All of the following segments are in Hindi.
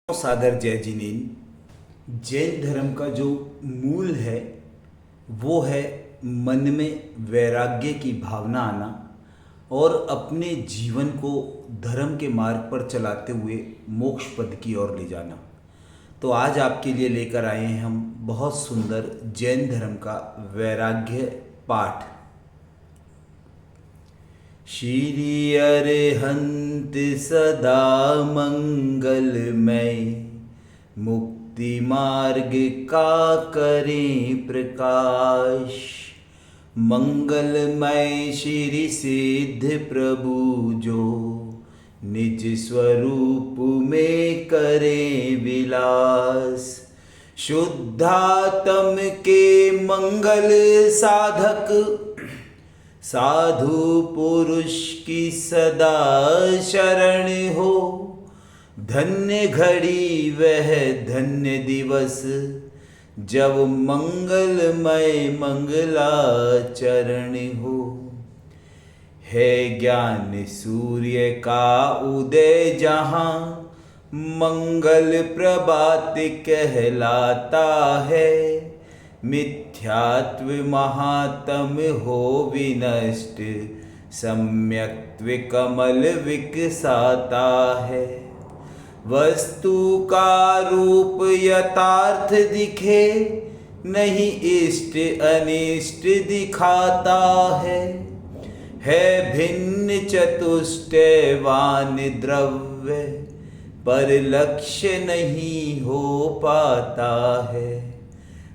सादर जय जिनेन। जैन धर्म का जो मूल है वो है मन में वैराग्य की भावना आना और अपने जीवन को धर्म के मार्ग पर चलाते हुए मोक्ष पद की ओर ले जाना। तो आज आपके लिए लेकर आए हैं हम बहुत सुंदर जैन धर्म का वैराग्य पाठ। श्री अरहंत सदा मंगलमय, मुक्ति मार्ग का करें प्रकाश। मंगलमय श्री सिद्ध प्रभु जो निज स्वरूप में करें विलास। शुद्धात्म के मंगल साधक साधु पुरुष की सदा शरण हो। धन्य घड़ी वह धन्य दिवस जब मंगलमय मंगलाचरण हो। है ज्ञान सूर्य का उदय जहाँ मंगल प्रभात कहलाता है। मिथ्यात्व महात्म हो विनष्ट, सम्यक्त्व कमल विकसाता है। वस्तु का रूप यथार्थ दिखे, नहीं इष्ट अनिष्ट दिखाता है। भिन्न चतुष्टयवान द्रव्य, पर लक्ष्य नहीं हो पाता है।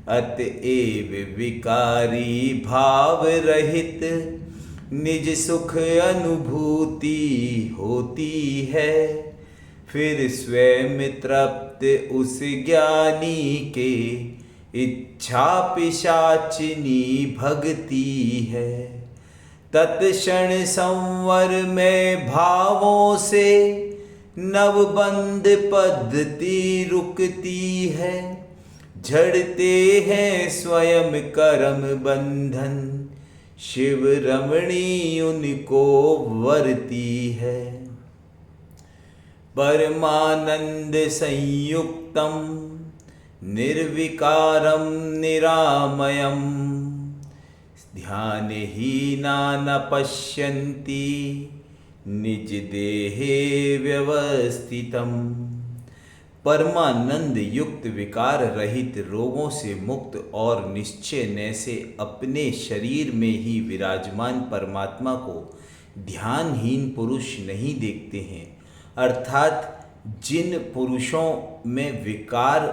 अतएव विकारी भाव रहित निज सुख अनुभूति होती है। फिर स्वयं तृप्त उस ज्ञानी के इच्छा पिशाचिनी भक्ति है। तत्क्षण संवर में भावों से नवबंध पद्धति रुकती है। झड़ते हैं स्वयं कर्म बंधन, शिव रमणी उनको वरती है। परमानंद संयुक्तम निर्विकारम निरामयम, ध्यानहीना न पश्यन्ति निज देहे व्यवस्थितम। परमानंद युक्त विकार रहित रोगों से मुक्त और निश्चय न से अपने शरीर में ही विराजमान परमात्मा को ध्यानहीन पुरुष नहीं देखते हैं। अर्थात जिन पुरुषों में विकार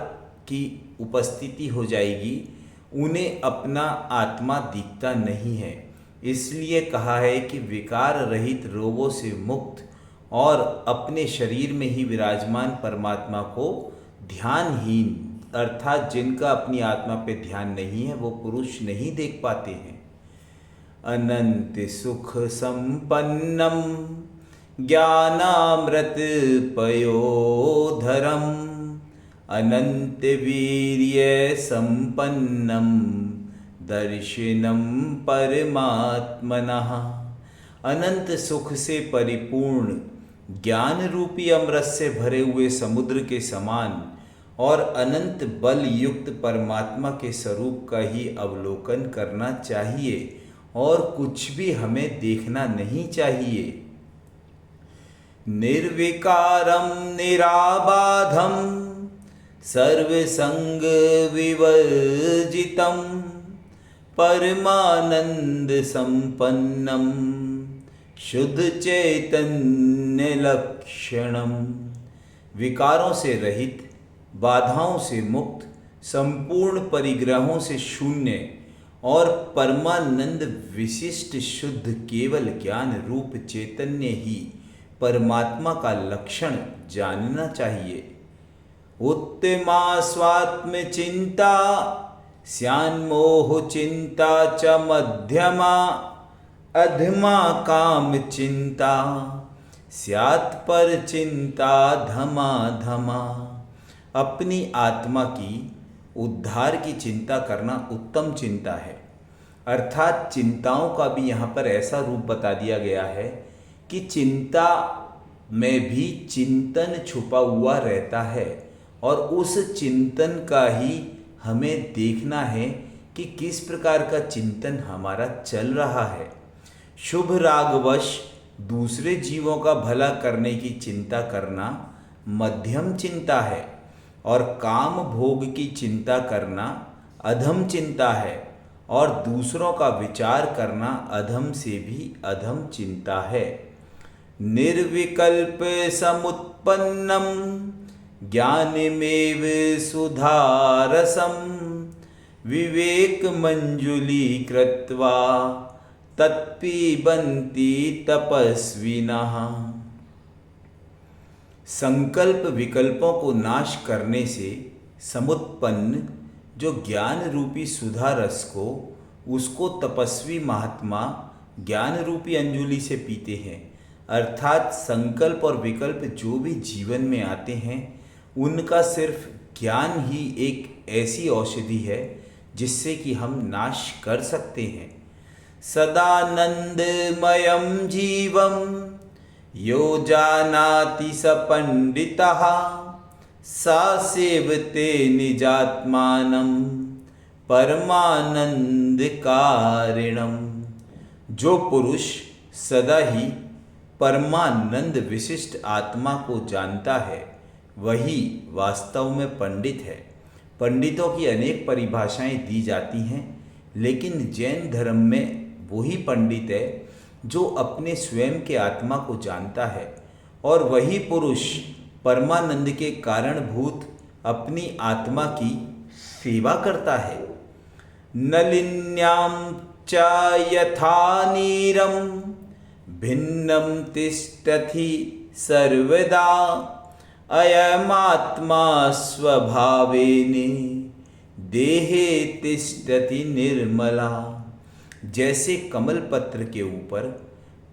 की उपस्थिति हो जाएगी उन्हें अपना आत्मा दिखता नहीं है। इसलिए कहा है कि विकार रहित रोगों से मुक्त और अपने शरीर में ही विराजमान परमात्मा को ध्यानहीन, अर्थात जिनका अपनी आत्मा पे ध्यान नहीं है वो पुरुष नहीं देख पाते हैं। अनंत सुख संपन्नम ज्ञानामृत पयोधरम, अनंत वीर्य संपन्नम दर्शनम परमात्मनः। अनंत सुख से परिपूर्ण ज्ञान रूपी अमृत से भरे हुए समुद्र के समान और अनंत बल युक्त परमात्मा के स्वरूप का ही अवलोकन करना चाहिए और कुछ भी हमें देखना नहीं चाहिए। निर्विकारम निराबाधम सर्वसंग विवर्जितम, परमानंद संपन्नम शुद्ध चैतन्य लक्षणम। विकारों से रहित, बाधाओं से मुक्त, संपूर्ण परिग्रहों से शून्य और परमानंद विशिष्ट शुद्ध केवल ज्ञान रूप चैतन्य ही परमात्मा का लक्षण जानना चाहिए। उत्तमा स्वात्म चिंता स्यान्मोह चिंता च मध्यमा, अधमा काम चिंता स्यात् पर चिंता धमा धमा। अपनी आत्मा की उद्धार की चिंता करना उत्तम चिंता है। अर्थात चिंताओं का भी यहाँ पर ऐसा रूप बता दिया गया है कि चिंता में भी चिंतन छुपा हुआ रहता है और उस चिंतन का ही हमें देखना है कि किस प्रकार का चिंतन हमारा चल रहा है। शुभ रागवश दूसरे जीवों का भला करने की चिंता करना मध्यम चिंता है और काम भोग की चिंता करना अधम चिंता है और दूसरों का विचार करना अधम से भी अधम चिंता है। निर्विकल्प समुत्पन्नम ज्ञानमेव सुधारसम विवेक मंजुली कृत्वा तत्पिबन्ति तपस्विनः। संकल्प विकल्पों को नाश करने से समुत्पन्न जो ज्ञान रूपी सुधा रस को उसको तपस्वी महात्मा ज्ञान रूपी अंजुलि से पीते हैं। अर्थात संकल्प और विकल्प जो भी जीवन में आते हैं उनका सिर्फ ज्ञान ही एक ऐसी औषधि है जिससे कि हम नाश कर सकते हैं। सदानंदमयं जीवं यो जानाति स पंडितः सा सेवते निजात्मानं परमानंदकारिणम्। जो पुरुष सदा ही परमानंद विशिष्ट आत्मा को जानता है वही वास्तव में पंडित है। पंडितों की अनेक परिभाषाएं दी जाती हैं, लेकिन जैन धर्म में वही पंडित है जो अपने स्वयं के आत्मा को जानता है और वही पुरुष परमानंद के कारणभूत अपनी आत्मा की सेवा करता है। नलिन्यां च यथा नीरं भिन्नं तिष्ठति सर्वदा अयमात्मा स्वभावेन देहे तिष्ठति निर्मला। जैसे कमल पत्र के ऊपर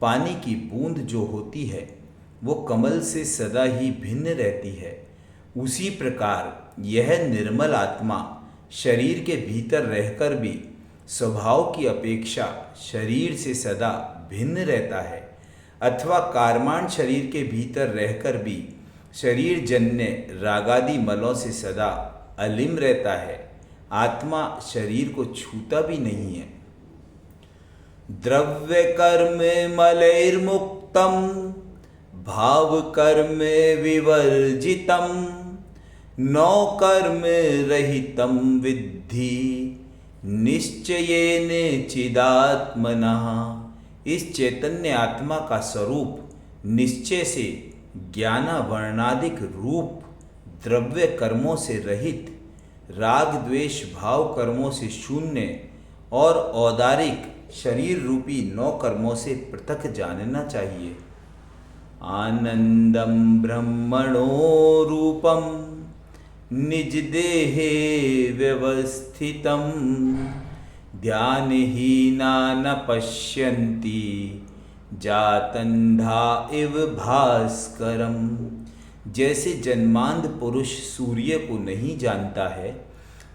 पानी की बूंद जो होती है वो कमल से सदा ही भिन्न रहती है, उसी प्रकार यह निर्मल आत्मा शरीर के भीतर रहकर भी स्वभाव की अपेक्षा शरीर से सदा भिन्न रहता है, अथवा कार्माण शरीर के भीतर रहकर भी शरीर जन्य रागादि मलों से सदा अलिम रहता है। आत्मा शरीर को छूता भी नहीं है। द्रव्य कर्म मलैर्मुक्तम भाव कर्म विवर्जितम नौ कर्म रहितम विद्धि निश्चयेन चिदात्मनः। इस चैतन्य आत्मा का स्वरूप निश्चय से ज्ञानावर्णादिक रूप द्रव्य कर्मों से रहित, राग द्वेष भाव कर्मों से शून्य और औदारिक शरीर रूपी 9 कर्मों से पृथक जानना चाहिए। आनंदम ब्रह्मणो रूपम निज देहे व्यवस्थितम ध्यानहीना न पश्यन्ति जातंधा इव भास्करम। जैसे जन्मांध पुरुष सूर्य को नहीं जानता है,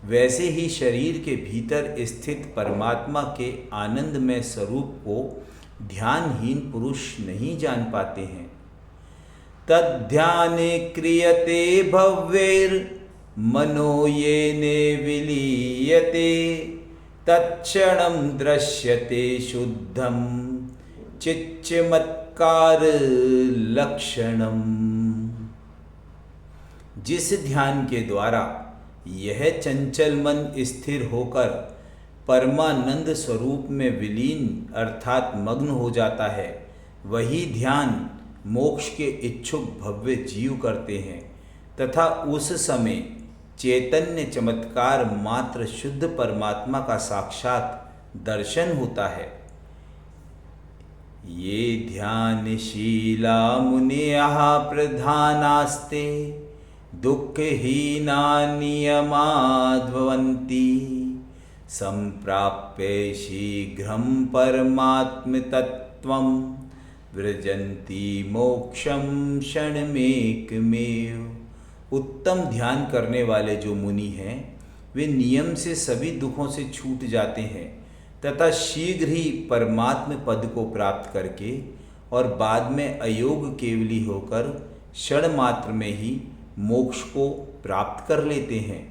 वैसे ही शरीर के भीतर स्थित परमात्मा के आनंदमय स्वरूप को ध्यानहीन पुरुष नहीं जान पाते हैं। तद्ध्याने क्रियते भव्यैर् मनो येने विलीयते तत्क्षणं दृश्यते शुद्धं चिच्चमत्कार लक्षणम। जिस ध्यान के द्वारा यह चंचल मन स्थिर होकर परमानंद स्वरूप में विलीन अर्थात मग्न हो जाता है, वही ध्यान मोक्ष के इच्छुक भव्य जीव करते हैं तथा उस समय चैतन्य चमत्कार मात्र शुद्ध परमात्मा का साक्षात दर्शन होता है। ये ध्यानशीला मुनयः प्रधानास्ते दुःखहीना नियमाद्भवन्ति संप्राप्य शीघ्रं परमात्मतत्त्वं व्रजन्ति मोक्षं क्षणमेकमेव। उत्तम ध्यान करने वाले जो मुनि हैं वे नियम से सभी दुखों से छूट जाते हैं तथा शीघ्र ही परमात्म पद को प्राप्त करके और बाद में अयोग केवली होकर क्षण मात्र में ही मोक्ष को प्राप्त कर लेते हैं।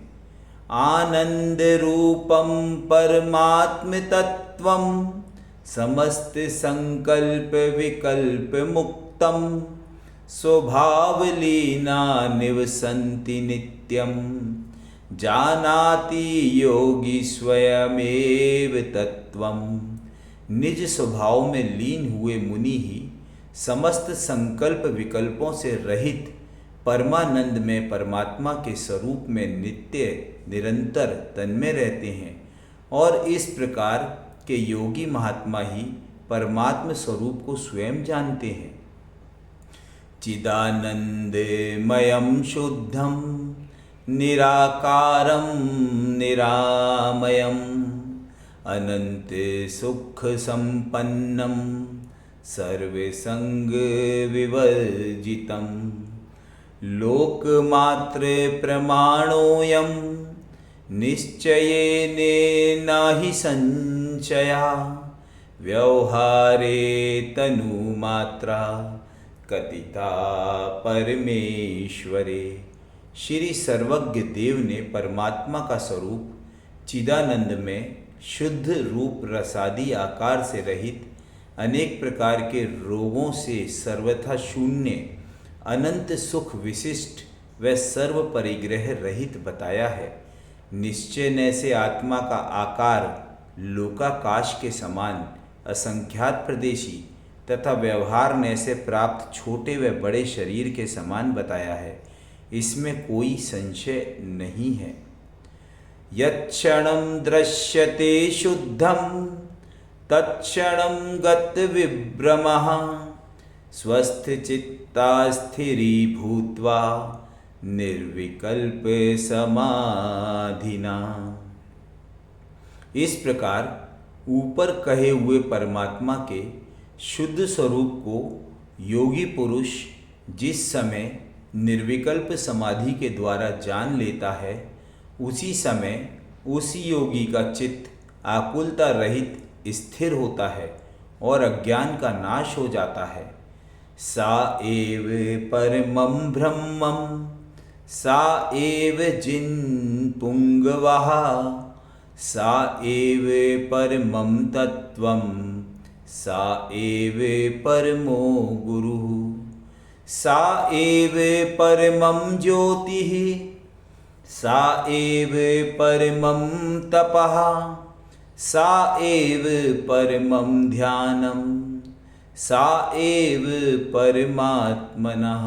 आनंद रूपम परमात्म तत्वम समस्त संकल्प विकल्प मुक्तम स्वभावलीना निवसन्ति नित्यम जानाति योगी स्वयमेव तत्वम। निज स्वभाव में लीन हुए मुनि ही समस्त संकल्प विकल्पों से रहित परमानंद में परमात्मा के स्वरूप में नित्य निरंतर तन्मय रहते हैं, और इस प्रकार के योगी महात्मा ही परमात्म स्वरूप को स्वयं जानते हैं। चिदानंदमयं शुद्धं निराकारं निरामयम् अनंत सुख संपन्नं सर्वसंग विवर्जितं लोकमात्र प्रमाणोऽयं निश्चयेन नाहि संशया व्यवहारे तनुमात्रा कथिता परमेश्वरे। श्री सर्वज्ञ देव ने परमात्मा का स्वरूप चिदानंद में शुद्ध रूप रसादी आकार से रहित, अनेक प्रकार के रोगों से सर्वथा शून्य, अनंत सुख विशिष्ट व सर्व परिग्रह रहित बताया है। निश्चय न से आत्मा का आकार लोकाकाश के समान असंख्यात प्रदेशी तथा व्यवहार न से प्राप्त छोटे व बड़े शरीर के समान बताया है। इसमें कोई संशय नहीं है। यत्क्षणं दृश्यते शुद्धं तत्क्षणं गतविभ्रमः स्वस्थचित्ता स्थिरीभूत्वा निर्विकल्प समाधिना। इस प्रकार ऊपर कहे हुए परमात्मा के शुद्ध स्वरूप को योगी पुरुष जिस समय निर्विकल्प समाधि के द्वारा जान लेता है, उसी समय उसी योगी का चित्त आकुलता रहित स्थिर होता है और अज्ञान का नाश हो जाता है। सा एव परमं ब्रह्मं सा एव जिन पुंगवः सा एव परमं तत्वं सा एव परमो गुरुः सा एव परमं ज्योतिः सा एव परमं तपः सा एव परमं ध्यानं सा एव परमात्मनः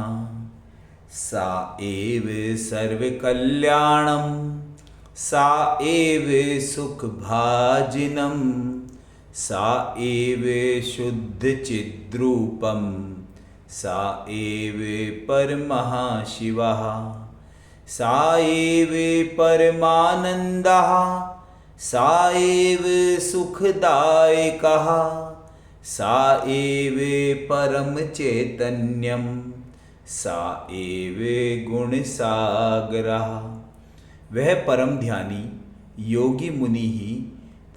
सा एव सर्वकल्याणं सा एव सुखभाजिनं सा एव शुद्धचिद्रूपं सा एव परमः शिवः सा एव परमानन्दः सा एव सुखदायकः सा एव परम चैतन्यं सा एव गुणसागरः। वह परम ध्यानी योगी मुनि ही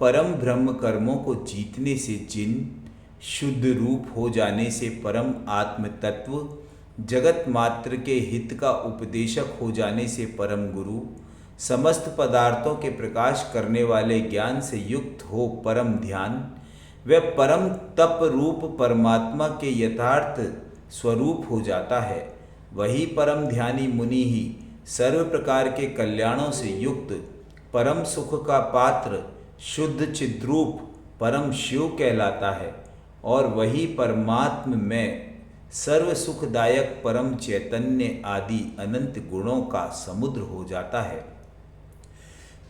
परम ब्रह्म कर्मों को जीतने से जिन, शुद्ध रूप हो जाने से परम आत्म तत्व, जगत मात्र के हित का उपदेशक हो जाने से परम गुरु, समस्त पदार्थों के प्रकाश करने वाले ज्ञान से युक्त हो परम ध्यान, वह परम तप रूप परमात्मा के यथार्थ स्वरूप हो जाता है। वही परम ध्यानी मुनि ही सर्व प्रकार के कल्याणों से युक्त परम सुख का पात्र शुद्ध चिद्रूप परम शिव कहलाता है, और वही परमात्म में सर्व सुखदायक परम चैतन्य आदि अनंत गुणों का समुद्र हो जाता है।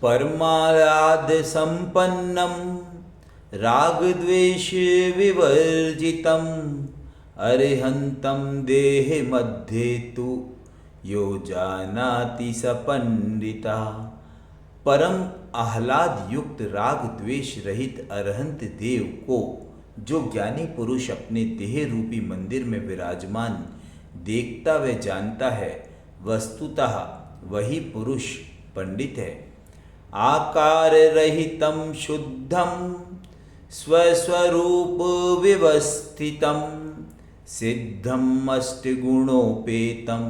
परमालाद संपन्नम राग द्वेष विवर्जितम अरिहंतम देह मध्ये तु यो जानाति स पंडिता। परम आह्लाद युक्त राग द्वेष रहित अरहंत देव को जो ज्ञानी पुरुष अपने देह रूपी मंदिर में विराजमान देखता व जानता है, वस्तुतः वही पुरुष पंडित है। आकार रहितं शुद्धं स्वस्वरूप विवस्थितं सिद्धं अष्टगुणोपेतं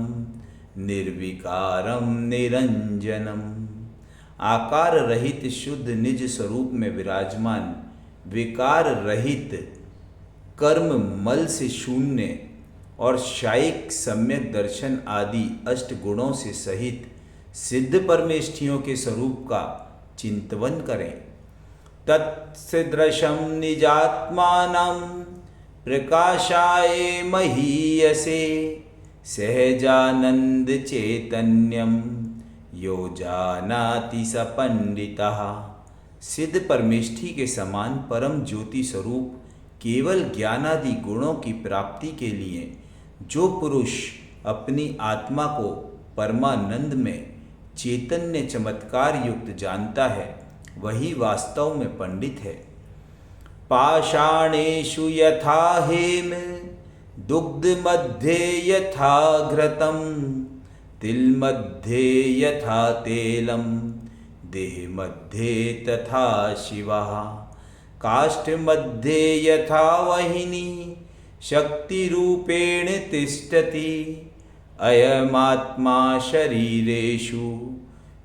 निर्विकारम निरंजनम। आकार रहित शुद्ध निज स्वरूप में विराजमान, विकार रहित, कर्म मल से शून्य और शायिक सम्यक दर्शन आदि अष्ट गुणों से सहित सिद्ध परमेष्ठियों के स्वरूप का चिंतवन करें। तत्सदृशं निजात्मानं प्रकाशाय महीयसे सहजानंद चैतन्यम यो जानाति स पंडितः। सिद्ध परमेष्ठि के समान परम ज्योति स्वरूप केवल ज्ञानादि गुणों की प्राप्ति के लिए जो पुरुष अपनी आत्मा को परमानंद में चैतन्य चमत्कार युक्त जानता है वही वास्तव में पंडित है। पाषाणेषु यथा हेम दुग्ध मध्ये यथा घृतम तिल मध्ये यथा तेलम देह मध्ये तथा शिवः काष्ठ मध्ये यथा वहिनी शक्ति रूपेण तिष्ठति अयमात्मा शरीरेषु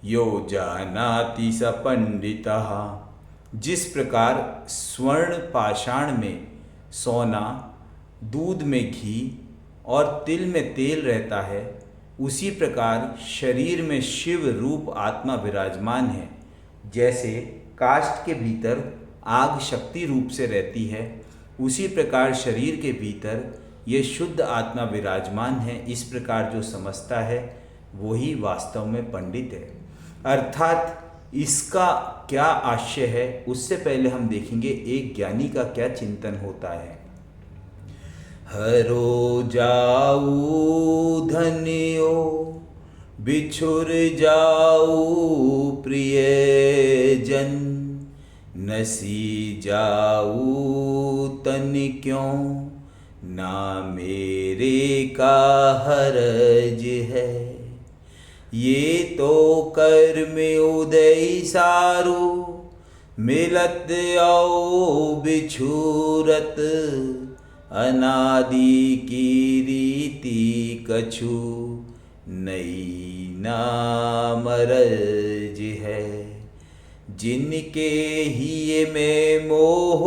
यो जानाति स पंडितः। जिस प्रकार स्वर्ण पाषाण में सोना, दूध में घी और तिल में तेल रहता है, उसी प्रकार शरीर में शिव रूप आत्मा विराजमान है। जैसे काष्ठ के भीतर आग शक्ति रूप से रहती है, उसी प्रकार शरीर के भीतर ये शुद्ध आत्मा विराजमान है। इस प्रकार जो समझता है वही वास्तव में पंडित है। अर्थात इसका क्या आशय है, उससे पहले हम देखेंगे एक ज्ञानी का क्या चिंतन होता है। हरो जाऊ धन्यो बिछुर जाऊ प्रियजन नसी जाऊ तन क्यों ना मेरे का हरज है। ये तो कर्म उदय सारू मिलत आओ बिछूरत अनादि की रीति कछु नई नामरज है। जिनके ही में मोह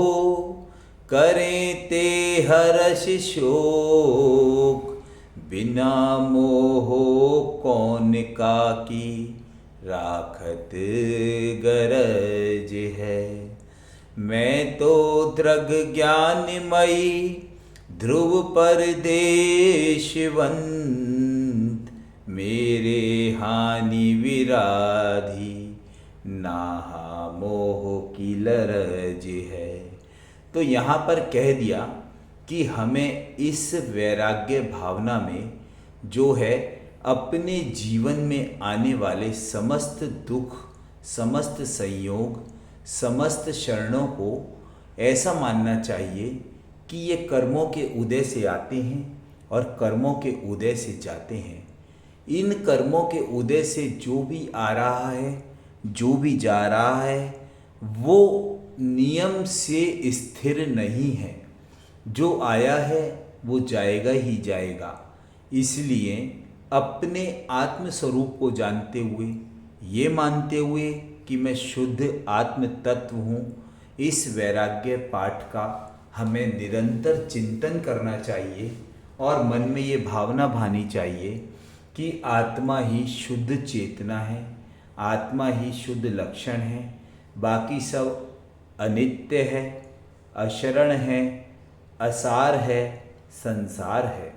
करें ते हर्ष शोक बिना मोह कौन का की राखत गरज है। मैं तो दृग ज्ञानमयी ध्रुव परदेशवंत मेरे हानि विराधी नाहा मोह की लरज है। तो यहाँ पर कह दिया कि हमें इस वैराग्य भावना में जो है अपने जीवन में आने वाले समस्त दुख, समस्त संयोग, समस्त क्षरणों को ऐसा मानना चाहिए कि ये कर्मों के उदय से आते हैं और कर्मों के उदय से जाते हैं। इन कर्मों के उदय से जो भी आ रहा है, जो भी जा रहा है, वो नियम से स्थिर नहीं है। जो आया है वो जाएगा ही जाएगा। इसलिए अपने आत्म स्वरूप को जानते हुए, ये मानते हुए कि मैं शुद्ध आत्म तत्व हूँ, इस वैराग्य पाठ का हमें निरंतर चिंतन करना चाहिए और मन में ये भावना भानी चाहिए कि आत्मा ही शुद्ध चेतना है, आत्मा ही शुद्ध लक्षण है, बाकी सब अनित्य है, अशरण है, असार है, संसार है।